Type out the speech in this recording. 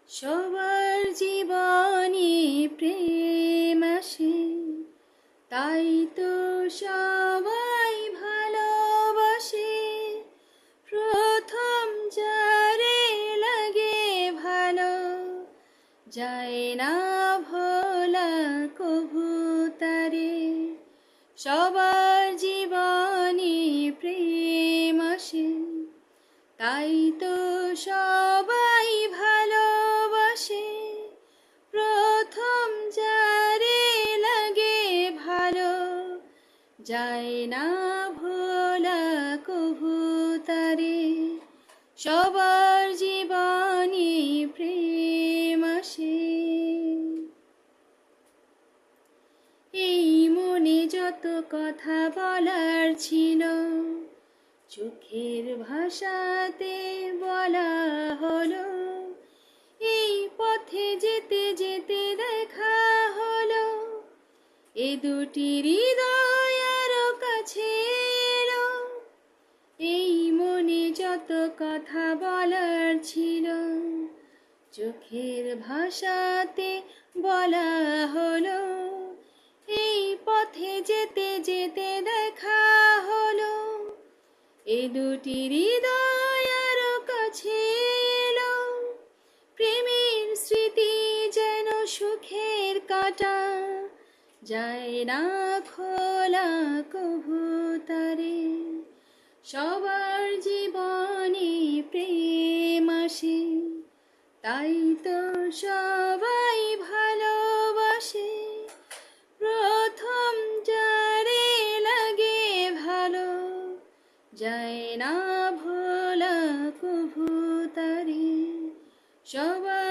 সবার জীবনে প্রেম আসে, তাই তো সবাই ভালোবাসে। প্রথম যারে লাগে ভালো, যায় না ভোলা কভু তারে। সবার জীবনে প্রেম আসে, তাই তো সবাই ভালোবাসে। প্রথম যারে লাগে ভালো, যায় না ভোলা কভু তারে। সবার জীবনে প্রেম আসে। এই মনে যত কথা বলার ছিল, চোখের ভাষাতে বলা হলো। এই পথে যেতে যেতে দেখা হলো, এ দুটি হৃদয় আরো কাছে এলো। এই মনে যত কথা বলার ছিল, চোখের ভাষাতে বলা হলো। এই পথে যেতে যেতে দেখা হলো, এ দুটি হৃদয় আরো কাছে এলো। প্রেমের স্মৃতি যেন সুখের কাঁটা, যায় না খোলা কভু তারে। সবার জীবনে প্রেম আসে, তাই তো সবাই ভালোবাসে। প্রথম যারে লাগে ভালো, যায় না ভোলা কভু তারে। সবার